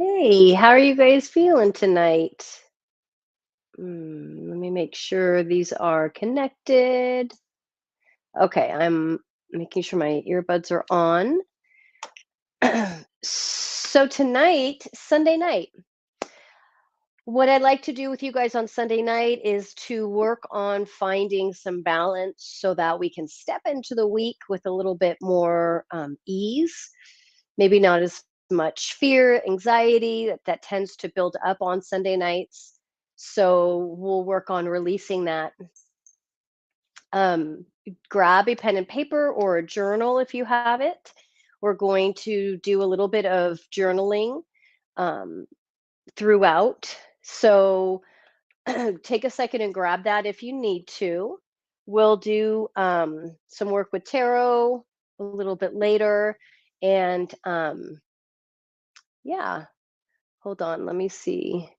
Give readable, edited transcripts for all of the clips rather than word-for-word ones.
Hey, how are you guys feeling tonight? Let me make sure these are connected. Okay, I'm making sure my earbuds are on. So tonight, Sunday night, what I'd like to do with you guys on Sunday night is to work on finding some balance so that we can step into the week with a little bit more ease. Maybe not as much fear, anxiety that tends to build up on Sunday nights. So we'll work on releasing that. Um, Grab a pen and paper or a journal if you have it. We're going to do a little bit of journaling um, throughout. So take a second and grab that if you need to. We'll do some work with tarot a little bit later. And yeah, hold on. Let me see.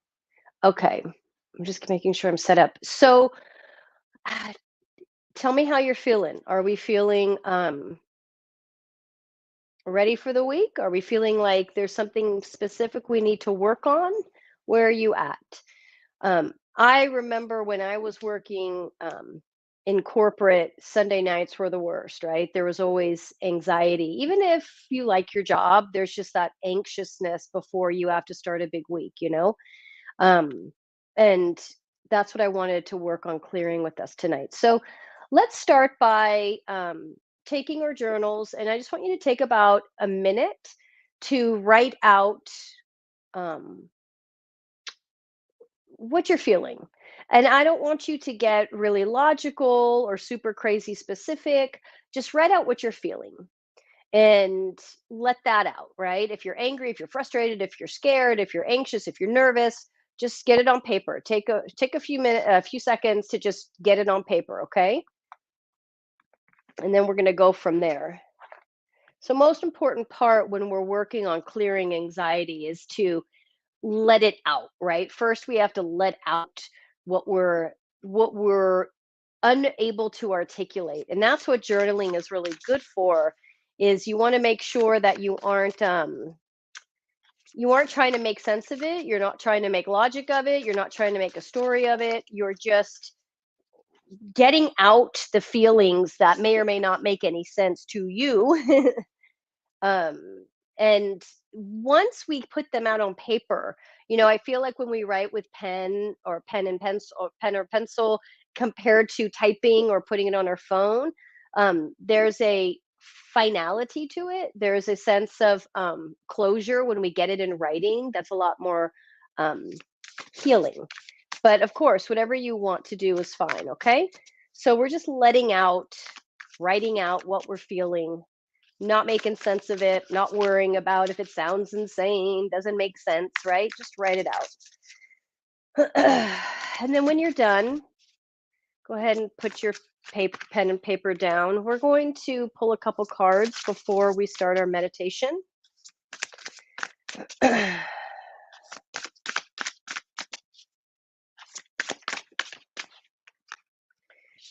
Okay. I'm just making sure I'm set up. So uh, tell me how you're feeling. Are we feeling ready for the week? Are we feeling like there's something specific we need to work on? Where are you at? I remember when I was working in corporate, Sunday nights were the worst, right? There was always anxiety. Even if you like your job, there's just that anxiousness before you have to start a big week. Um, and that's what I wanted to work on clearing with us tonight. So let's start by taking our journals, and I just want you to take about a minute to write out. Um, what you're feeling. And I don't want you to get really logical or super crazy specific. Just write out what you're feeling and let that out, right? If you're angry, if you're frustrated, if you're scared, if you're anxious, if you're nervous, just get it on paper. Take a few minutes, a few seconds to just get it on paper, okay? And then we're going to go from there. So most important part when we're working on clearing anxiety is to let it out, right? First, we have to let out what we're unable to articulate. And that's what journaling is really good for is you want to make sure that you aren't trying to make sense of it, you're not trying to make logic of it, you're not trying to make a story of it, you're just getting out the feelings that may or may not make any sense to you. um and once we put them out on paper, I feel like when we write with pen or pencil compared to typing or putting it on our phone, there's a finality to it. There's a sense of closure when we get it in writing that's a lot more um, healing. But of course, whatever you want to do is fine. Okay, so we're just writing out what we're feeling, not making sense of it, not worrying about if it sounds insane, doesn't make sense, right? Just write it out. And then when you're done, go ahead and put your pen and paper down. We're going to pull a couple cards before we start our meditation.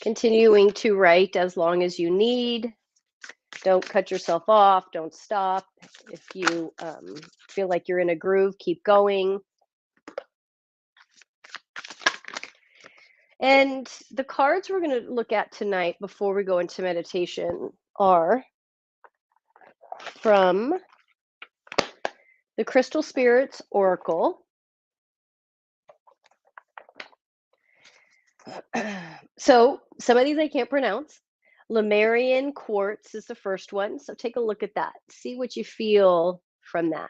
Continuing to write as long as you need. Don't cut yourself off. Don't stop. If you feel like you're in a groove, keep going. And the cards we're going to look at tonight before we go into meditation are from the Crystal Spirits Oracle. So some of these I can't pronounce. Lemurian Quartz is the first one. So take a look at that. See what you feel from that.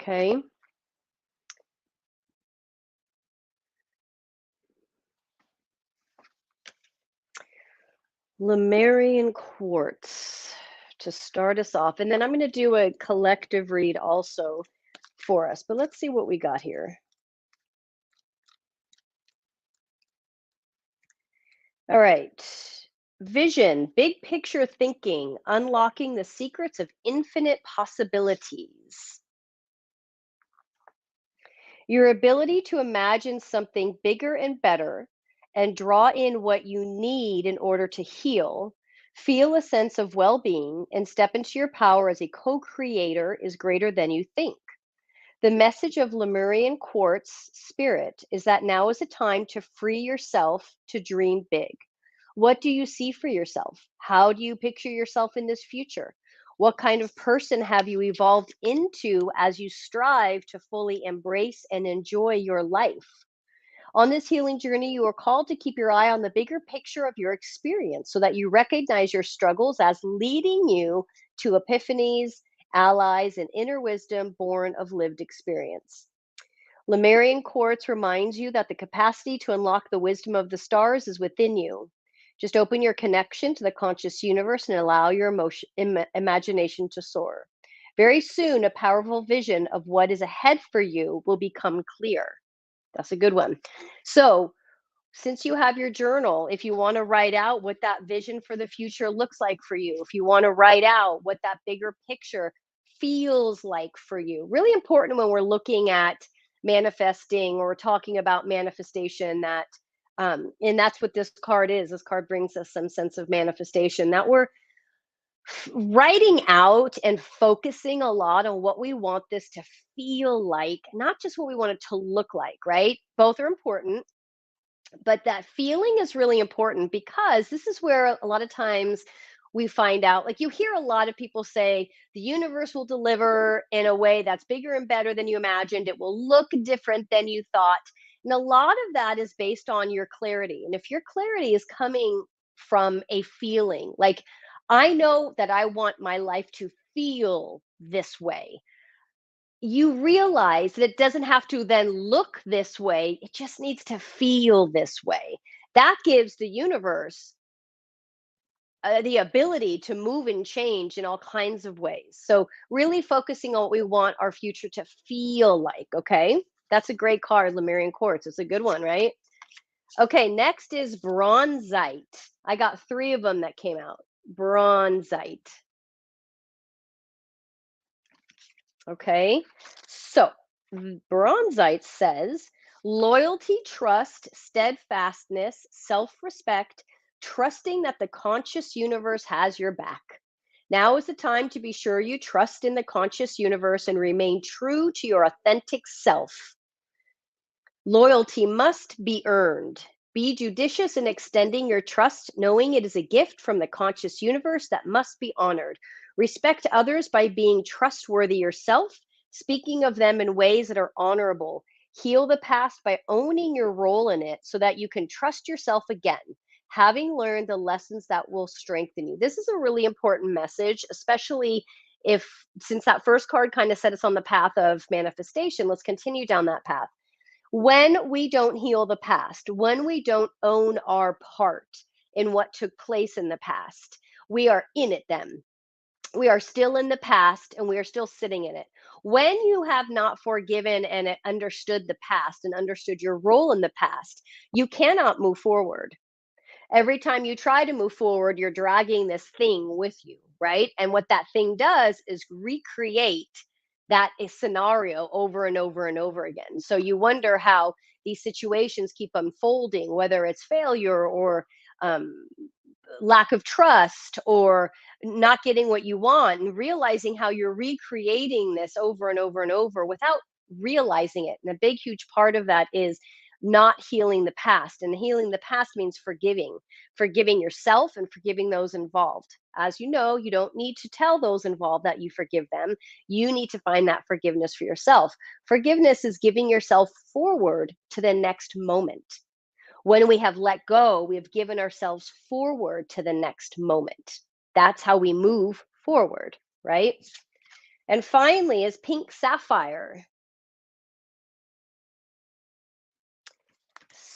Okay. Lemurian Quartz to start us off. And then I'm going to do a collective read also for us. But let's see what we got here. All right. Vision, big picture thinking, unlocking the secrets of infinite possibilities. Your ability to imagine something bigger and better and draw in what you need in order to heal Feel a sense of well being and step into your power as a co creator is greater than you think. The message of Lemurian quartz spirit is that now is a time to free yourself to dream big. What do you see for yourself? How do you picture yourself in this future? What kind of person have you evolved into as you strive to fully embrace and enjoy your life? On this healing journey, you are called to keep your eye on the bigger picture of your experience so that you recognize your struggles as leading you to epiphanies, allies, and inner wisdom born of lived experience. Lemurian quartz reminds you that the capacity to unlock the wisdom of the stars is within you. Just open your connection to the conscious universe and allow your imagination to soar. Very soon, a powerful vision of what is ahead for you will become clear. That's a good one. So, since you have your journal, if you want to write out what that vision for the future looks like for you, if you want to write out what that bigger picture feels like for you, really important when we're looking at manifesting or talking about manifestation and that's what this card is. This card brings us some sense of manifestation that we're writing out and focusing a lot on what we want this to feel like, not just what we want it to look like, right? Both are important, but that feeling is really important because this is where a lot of times we find out, like, you hear a lot of people say the universe will deliver in a way that's bigger and better than you imagined, it will look different than you thought, and a lot of that is based on your clarity. And if your clarity is coming from a feeling like, I know that I want my life to feel this way, you realize that it doesn't have to then look this way, it just needs to feel this way. That gives the universe the ability to move and change in all kinds of ways. So, really focusing on what we want our future to feel like, okay? That's a great card, Lemurian Quartz. It's a good one, right? Okay, next is Bronzite. I got three of them that came out. Bronzite. Okay, so Bronzite says loyalty, trust, steadfastness, self respect, trusting that the conscious universe has your back. Now is the time to be sure you trust in the conscious universe and remain true to your authentic self. Loyalty must be earned. Be judicious in extending your trust, knowing it is a gift from the conscious universe that must be honored. Respect others by being trustworthy yourself, speaking of them in ways that are honorable. Heal the past by owning your role in it so that you can trust yourself again, having learned the lessons that will strengthen you. This is a really important message, especially if, since that first card kind of set us on the path of manifestation, let's continue down that path. When we don't heal the past, when we don't own our part in what took place in the past, we are in it then. We are still in the past and we are still sitting in it. When you have not forgiven and understood the past and understood your role in the past, you cannot move forward. Every time you try to move forward, you're dragging this thing with you, right? And what that thing does is recreate that scenario over and over and over again. So you wonder how these situations keep unfolding, whether it's failure or um, lack of trust or not getting what you want, and realizing how you're recreating this over and over and over without realizing it. And a big, huge part of that is not healing the past. And healing the past means forgiving yourself and forgiving those involved. As you know, you don't need to tell those involved that you forgive them. You need to find that forgiveness for yourself. Forgiveness is giving yourself forward to the next moment. When we have let go, we have given ourselves forward to the next moment. That's how we move forward, right? And finally is pink sapphire.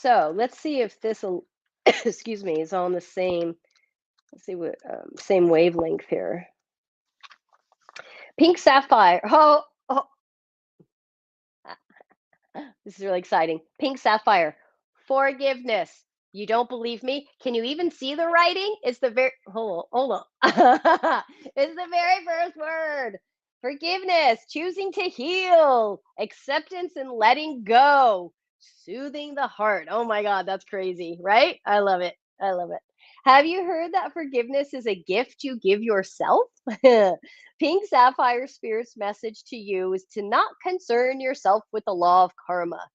So let's see if this will, excuse me, is on the same, let's see what, same wavelength here. Pink sapphire. Oh, this is really exciting. Pink sapphire. Forgiveness. You don't believe me? Can you even see the writing? It's the very hold on. It's the very first word. Forgiveness, choosing to heal, acceptance and letting go, soothing the heart. Oh my God, that's crazy, right? I love it. I love it. Have you heard that forgiveness is a gift you give yourself? Pink Sapphire Spirit's message to you is to not concern yourself with the law of karma.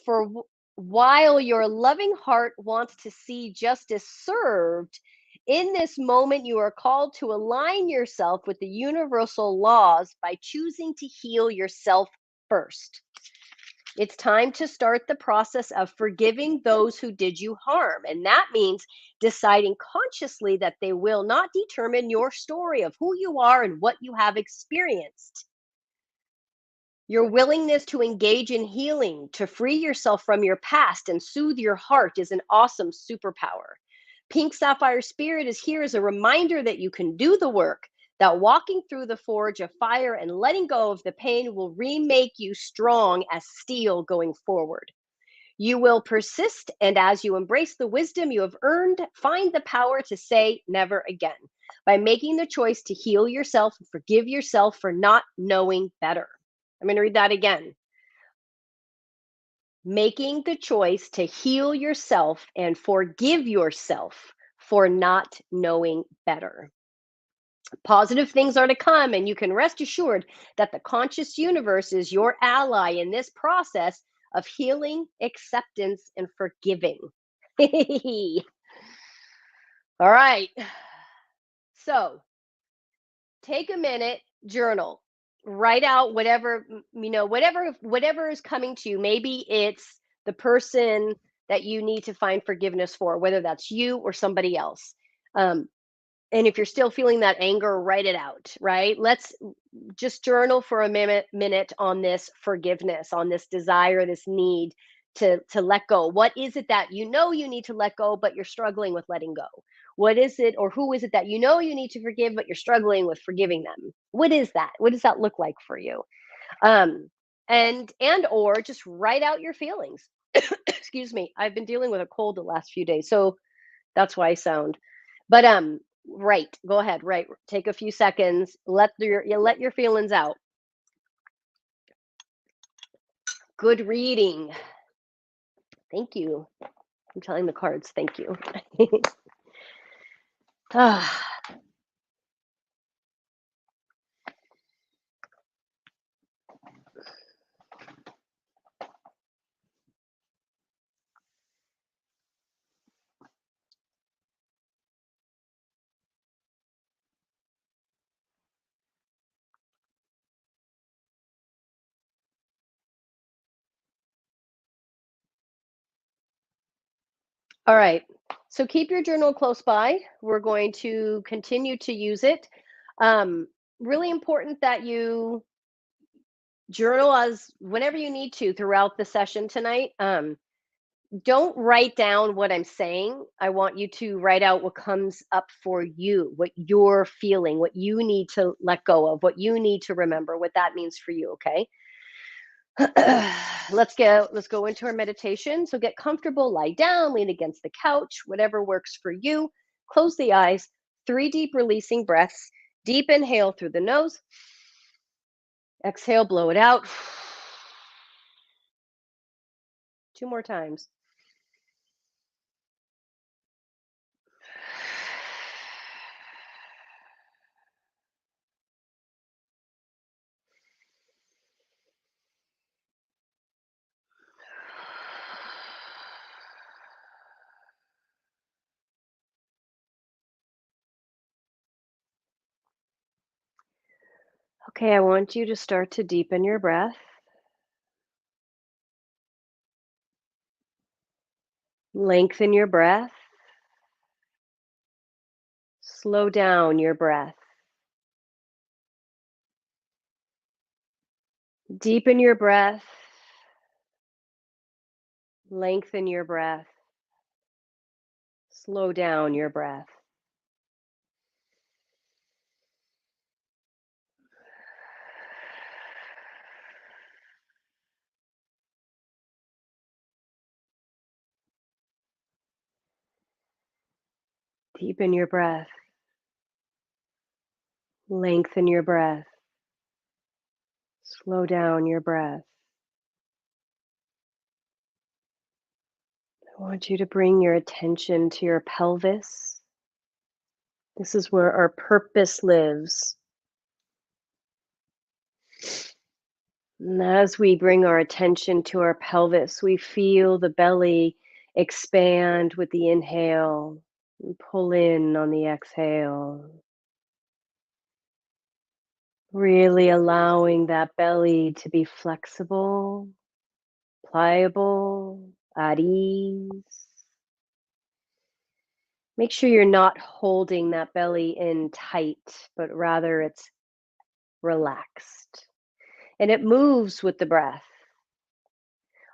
For while your loving heart wants to see justice served, in this moment you are called to align yourself with the universal laws by choosing to heal yourself first. It's time to start the process of forgiving those who did you harm. And that means deciding consciously that they will not determine your story of who you are and what you have experienced. Your willingness to engage in healing, to free yourself from your past and soothe your heart is an awesome superpower. Pink Sapphire Spirit is here as a reminder that you can do the work, that walking through the forge of fire and letting go of the pain will remake you strong as steel going forward. You will persist, and as you embrace the wisdom you have earned, find the power to say never again by making the choice to heal yourself and forgive yourself for not knowing better. I'm going to read that again. Making the choice to heal yourself and forgive yourself for not knowing better. Positive things are to come, and you can rest assured that the conscious universe is your ally in this process of healing, acceptance, and forgiving. All right. So take a minute, journal, write out whatever, whatever is coming to you. Maybe it's the person that you need to find forgiveness for, whether that's you or somebody else. Um, and if you're still feeling that anger, write it out, right? Let's just journal for a minute on this forgiveness, on this desire, this need to let go. What is it that you know you need to let go, but you're struggling with letting go? What is it, or who is it that you know you need to forgive, but you're struggling with forgiving them? What is that? What does that look like for you? Um, and or just write out your feelings. Excuse me. I've been dealing with a cold the last few days, so that's why I sound. But right. Go ahead. Right. Take a few seconds. Let your feelings out. Good reading. Thank you. I'm telling the cards. Thank you. Ah, all right. So keep your journal close by. We're going to continue to use it. Um, Really important that you journal as whenever you need to throughout the session tonight. Don't write down what I'm saying. I want you to write out what comes up for you, what you're feeling, what you need to let go of, what you need to remember, what that means for you, okay? Let's go into our meditation. So get comfortable, lie down, lean against the couch, whatever works for you. Close the eyes. 3 deep releasing breaths. Deep inhale through the nose. Exhale, blow it out. 2 more times. Okay, I want you to start to deepen your breath. Lengthen your breath. Slow down your breath. Deepen your breath. Lengthen your breath. Slow down your breath. Deepen your breath. Lengthen your breath. Slow down your breath. I want you to bring your attention to your pelvis. This is where our purpose lives. And as we bring our attention to our pelvis, we feel the belly expand with the inhale and pull in on the exhale. Really allowing that belly to be flexible, pliable, at ease. Make sure you're not holding that belly in tight, but rather it's relaxed. And it moves with the breath.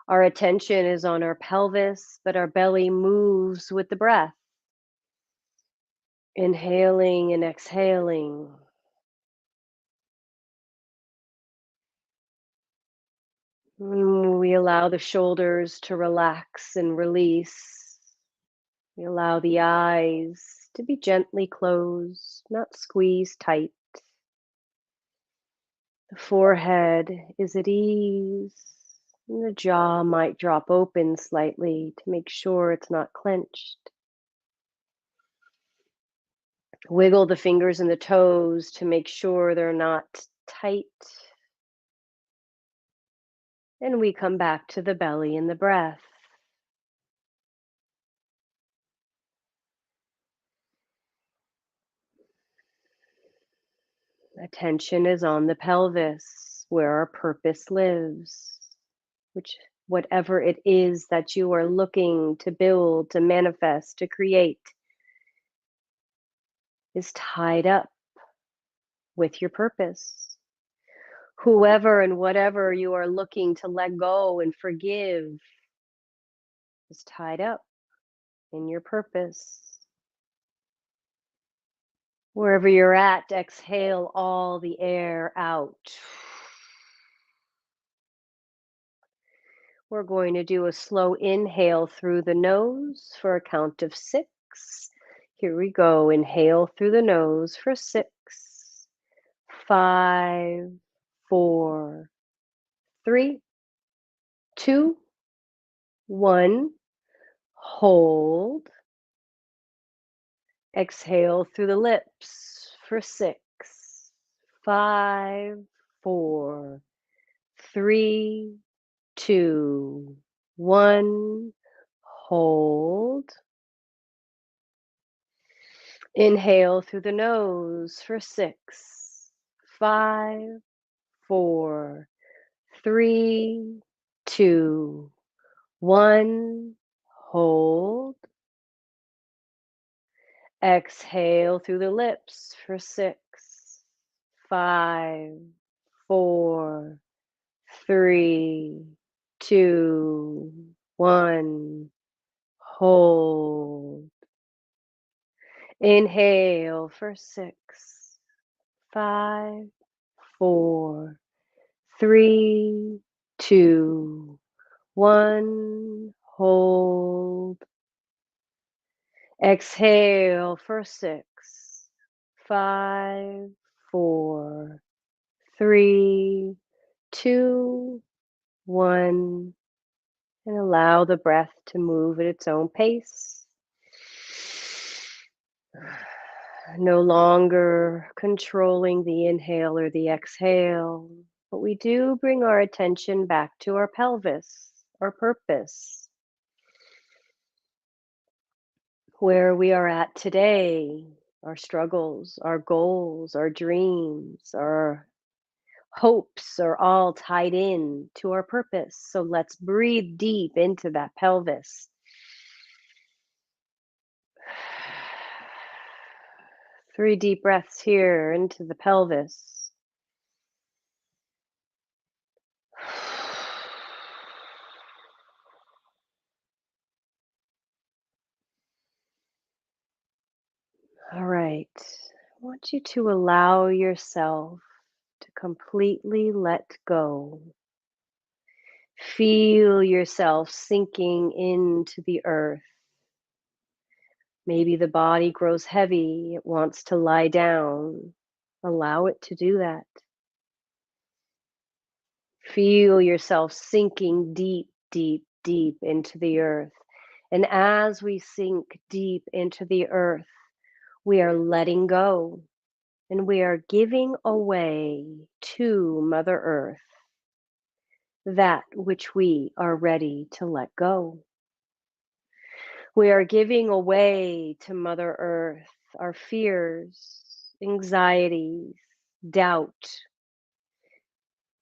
Our attention is on our pelvis, but our belly moves with the breath. Inhaling and exhaling. We allow the shoulders to relax and release. We allow the eyes to be gently closed, not squeezed tight. The forehead is at ease, and the jaw might drop open slightly to make sure it's not clenched. Wiggle the fingers and the toes to make sure they're not tight. And we come back to the belly and the breath. Attention is on the pelvis, where our purpose lives, which whatever it is that you are looking to build, to manifest, to create, is tied up with your purpose. Whoever and whatever you are looking to let go and forgive is tied up in your purpose. Wherever you're at, exhale all the air out. We're going to do a slow inhale through the nose for a count of 6. Here we go. Inhale through the nose for 6, 5, 4, 3, 2, 1. Hold. Exhale through the lips for 6, 5, 4, 3, 2, 1. Hold. Inhale through the nose for 6, 5, 4, 3, 2, 1. Hold. Exhale through the lips for 6, 5, 4, 3, 2, 1. Hold. Inhale for 6, 5, 4, 3, 2, 1. Hold. Exhale for 6, 5, 4, 3, 2, 1. And allow the breath to move at its own pace. No longer controlling the inhale or the exhale, but we do bring our attention back to our pelvis, our purpose, where we are at today, our struggles, our goals, our dreams, our hopes are all tied in to our purpose. So let's breathe deep into that pelvis. 3 deep breaths here into the pelvis. All right. I want you to allow yourself to completely let go. Feel yourself sinking into the earth. Maybe the body grows heavy, it wants to lie down. Allow it to do that. Feel yourself sinking deep, deep, deep into the earth. And as we sink deep into the earth, We are letting go and we are giving away to Mother Earth that which we are ready to let go. We are giving away to Mother Earth our fears, anxieties, doubt.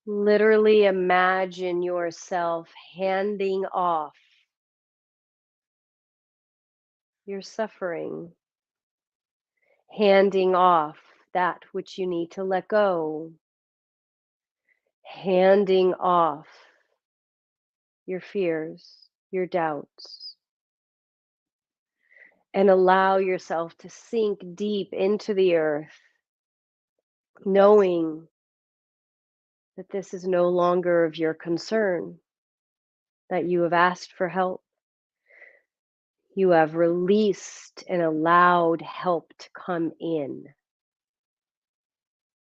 Literally imagine yourself handing off your suffering, handing off that which you need to let go, handing off your fears, your doubts, and allow yourself to sink deep into the earth, knowing that this is no longer of your concern, that you have asked for help. You have released and allowed help to come in.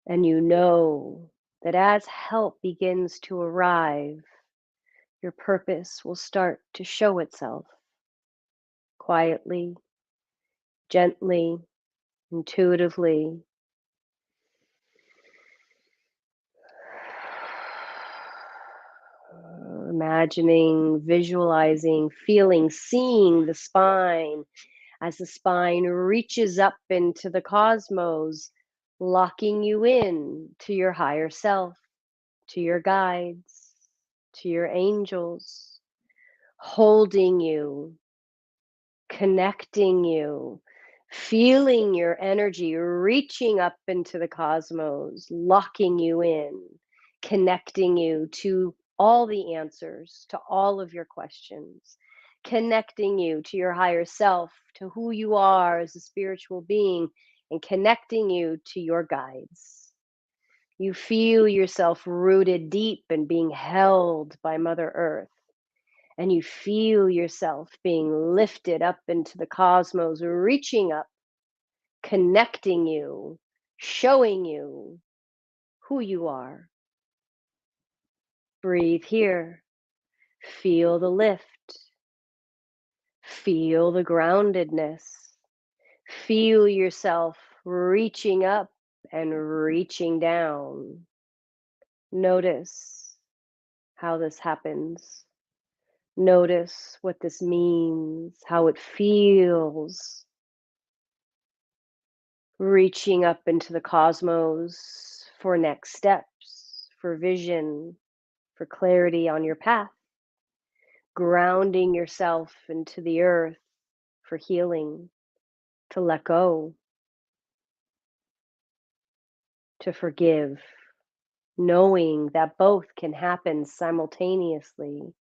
And you know that as help begins to arrive, your purpose will start to show itself quietly, gently, intuitively. Imagining, visualizing, feeling, seeing the spine as the spine reaches up into the cosmos, locking you in to your higher self, to your guides, to your angels, holding you, connecting you, feeling your energy reaching up into the cosmos, locking you in, connecting you to all the answers to all of your questions, connecting you to your higher self, to who you are as a spiritual being, and connecting you to your guides. You feel yourself rooted deep and being held by Mother Earth, and you feel yourself being lifted up into the cosmos, reaching up, connecting you, showing you who you are. Breathe here. Feel the lift. Feel the groundedness. Feel yourself reaching up and reaching down. Notice how this happens. Notice what this means, how it feels. Reaching up into the cosmos for next steps, for vision, for clarity on your path. Grounding yourself into the earth for healing, to let go, to forgive, knowing that both can happen simultaneously,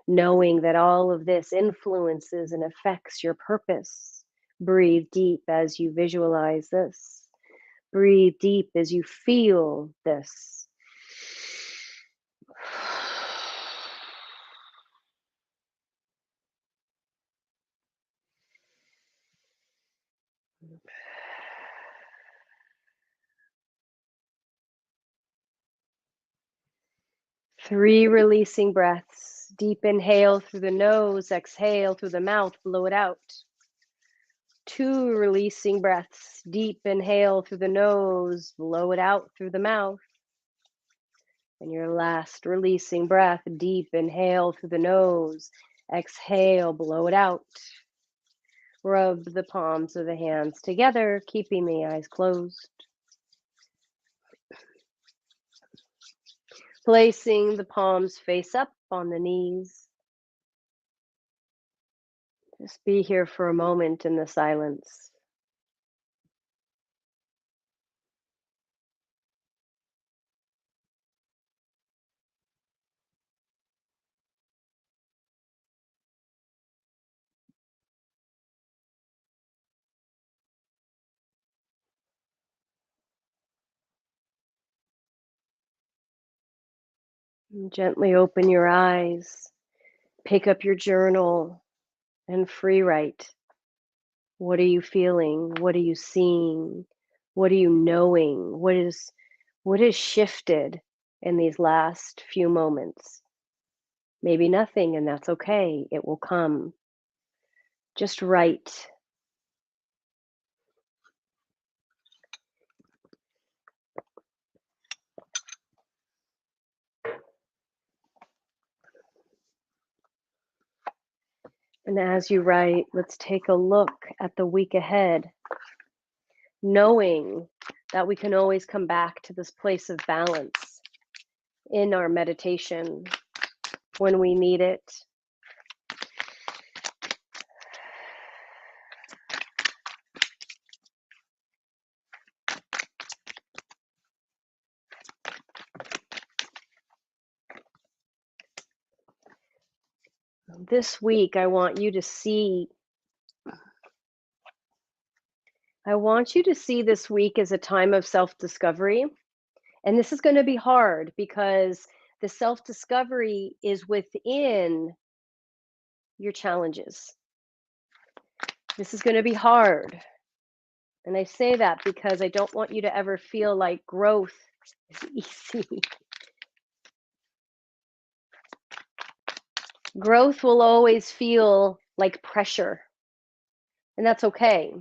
knowing that all of this influences and affects your purpose. Breathe deep as you visualize this. Breathe deep as you feel this. Three releasing breaths. Deep inhale through the nose, exhale through the mouth, blow it out. Two releasing breaths. Deep inhale through the nose, blow it out through the mouth. And your last releasing breath. Deep inhale through the nose, exhale, blow it out. Rub the palms of the hands together, keeping the eyes closed. Placing the palms face up on the knees. Just be here for a moment in the silence. And gently open your eyes. Pick up your journal and free write. What are you feeling? What are you seeing? What are you knowing? What is shifted in these last few moments? Maybe nothing, and that's okay. It will come. Just write. And as you write, let's take a look at the week ahead, knowing that we can always come back to this place of balance in our meditation when we need it. This week, I want you to see this week as a time of self-discovery. And this is going to be hard because the self-discovery is within your challenges. This is going to be hard. And I say that because I don't want you to ever feel like growth is easy. Growth will always feel like pressure, and that's okay.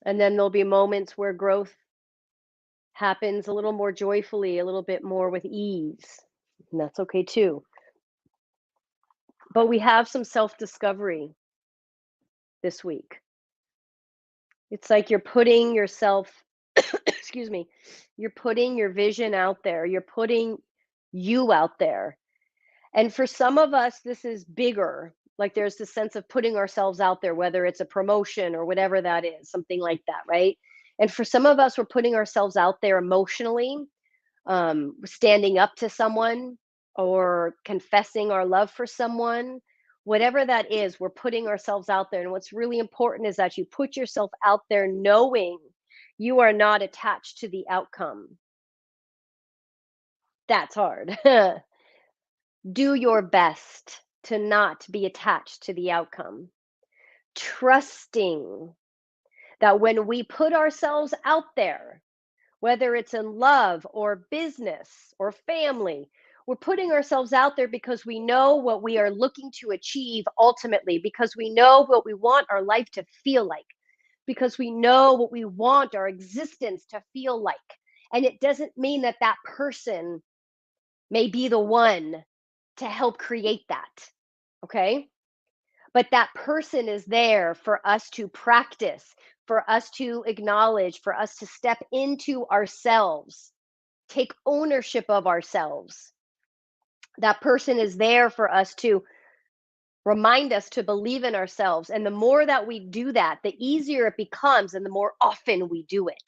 And then there'll be moments where growth happens a little more joyfully, a little bit more with ease, and that's okay too. But we have some self discovery this week. It's like you're putting yourself, excuse me, you're putting your vision out there, you're putting you out there. And for some of us, this is bigger. Like there's this sense of putting ourselves out there, whether it's a promotion or whatever that is, something like that, right? And for some of us, we're putting ourselves out there emotionally, standing up to someone or confessing our love for someone. Whatever that is, we're putting ourselves out there. And what's really important is that you put yourself out there knowing you are not attached to the outcome. That's hard. Do your best to not be attached to the outcome. Trusting that when we put ourselves out there, whether it's in love or business or family, we're putting ourselves out there because we know what we are looking to achieve ultimately, because we know what we want our life to feel like, because we know what we want our existence to feel like. And it doesn't mean that that person may be the one to help create that. Okay. But that person is there for us to practice, for us to acknowledge, for us to step into ourselves, take ownership of ourselves. That person is there for us to remind us to believe in ourselves. And the more that we do that, the easier it becomes and the more often we do it.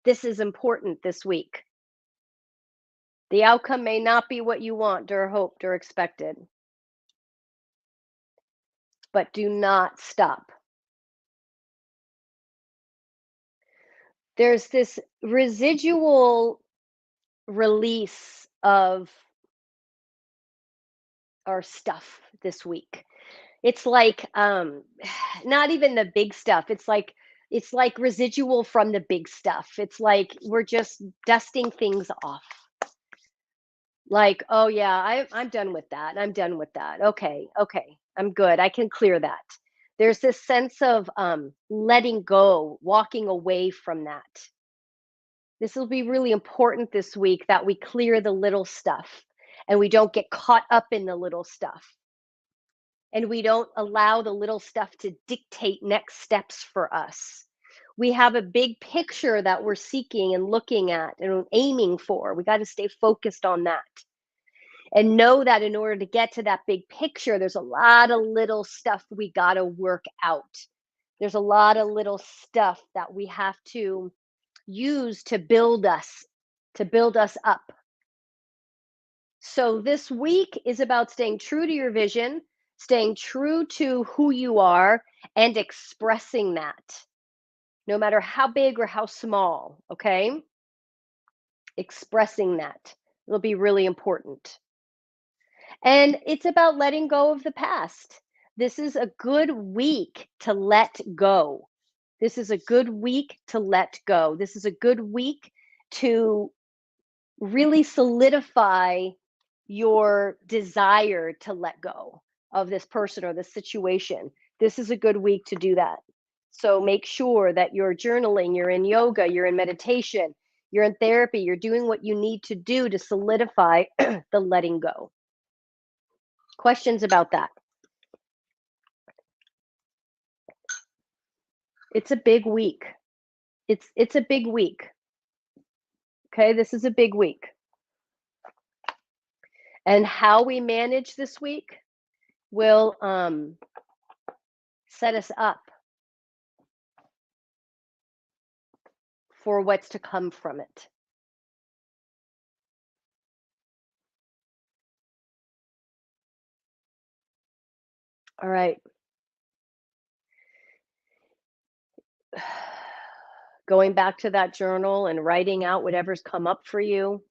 This is important this week. The outcome may not be what you want or hoped or expected, but do not stop. There's this residual release of our stuff this week. It's like not even the big stuff. It's like residual from the big stuff. It's like we're just dusting things off. Like, oh yeah, I'm done with that. I'm done with that. Okay, okay. I'm good. I can clear that. There's this sense of letting go, walking away from that. This will be really important this week that we clear the little stuff and we don't get caught up in the little stuff and we don't allow the little stuff to dictate next steps for us. We have a big picture that we're seeking and looking at and aiming for. We got to stay focused on that and know that in order to get to that big picture, there's a lot of little stuff we got to work out. There's a lot of little stuff that we have to use to build us up. So this week is about staying true to your vision, staying true to who you are, and expressing that, no matter how big or how small. Okay. Expressing that. It'll be really important. And it's about letting go of the past. This is a good week to let go. This is a good week to let go. This is a good week to really solidify your desire to let go of this person or this situation. This is a good week to do that. So make sure that you're journaling, you're in yoga, you're in meditation, you're in therapy, you're doing what you need to do to solidify the letting go. Questions about that? It's a big week. It's a big week. Okay, this is a big week. And how we manage this week will set us up for what's to come from it. All right. Going back to that journal and writing out whatever's come up for you,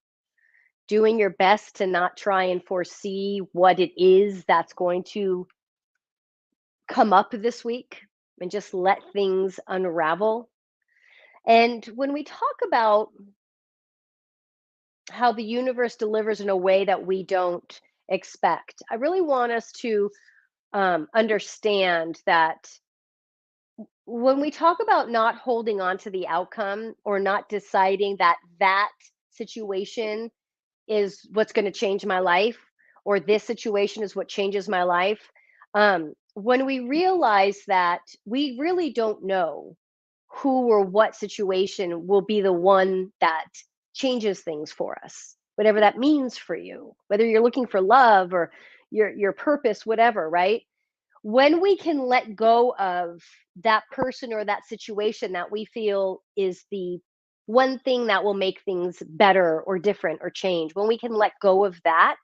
doing your best to not try and foresee what it is that's going to come up this week and just let things unravel. And when we talk about how the universe delivers in a way that we don't expect, I really want us to understand that when we talk about not holding on to the outcome or not deciding that that situation is what's going to change my life or this situation is what changes my life, when we realize that we really don't know who or what situation will be the one that changes things for us, whatever that means for you, whether you're looking for love or your purpose, whatever, right? When we can let go of that person or that situation that we feel is the one thing that will make things better or different or change, when we can let go of that,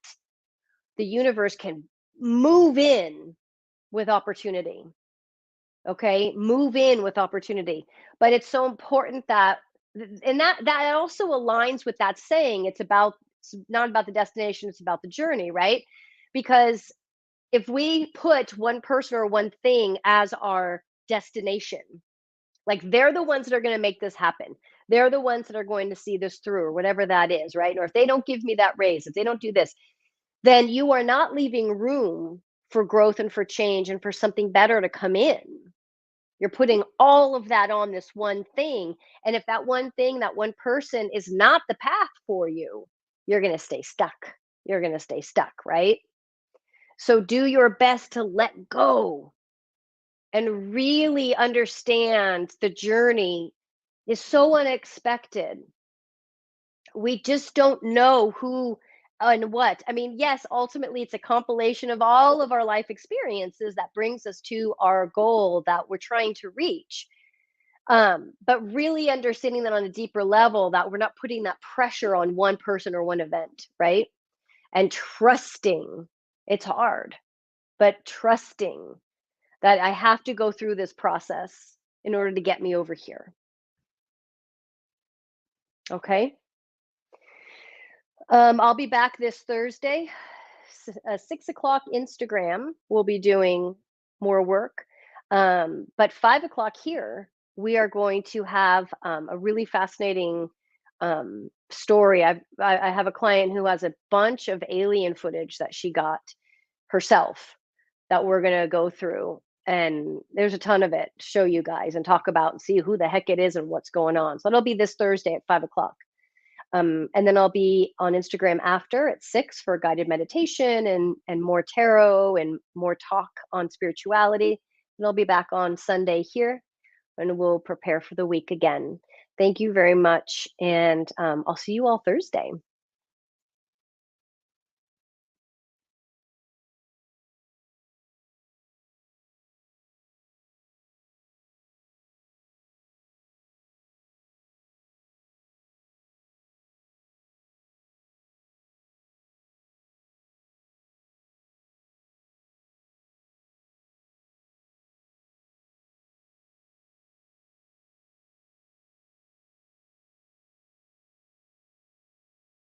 the universe can move in with opportunity. Okay, move in with opportunity. But it's so important that, and that also aligns with that saying, it's not about the destination, it's about the journey, right? Because if we put one person or one thing as our destination, like they're the ones that are going to make this happen, they're the ones that are going to see this through or whatever that is, right? Or if they don't give me that raise, if they don't do this, then you are not leaving room for growth and for change and for something better to come in. You're putting all of that on this one thing, and if that one thing, that one person is not the path for you, you're going to stay stuck. You're going to stay stuck, right? So do your best to let go and really understand the journey is so unexpected. We just don't know who and what. I mean, yes, ultimately it's a compilation of all of our life experiences that brings us to our goal that we're trying to reach. But really understanding that on a deeper level, that we're not putting that pressure on one person or one event, right? And trusting, it's hard, but trusting that I have to go through this process in order to get me over here. Okay. I'll be back this Thursday, 6 o'clock Instagram. We'll be doing more work. But 5 o'clock here, we are going to have a really fascinating story. I have a client who has a bunch of alien footage that she got herself that we're going to go through. And there's a ton of it to show you guys and talk about and see who the heck it is and what's going on. So it'll be this Thursday at 5 o'clock. And then I'll be on Instagram after at 6 for guided meditation and more tarot and more talk on spirituality. And I'll be back on Sunday here and we'll prepare for the week again. Thank you very much. And I'll see you all Thursday.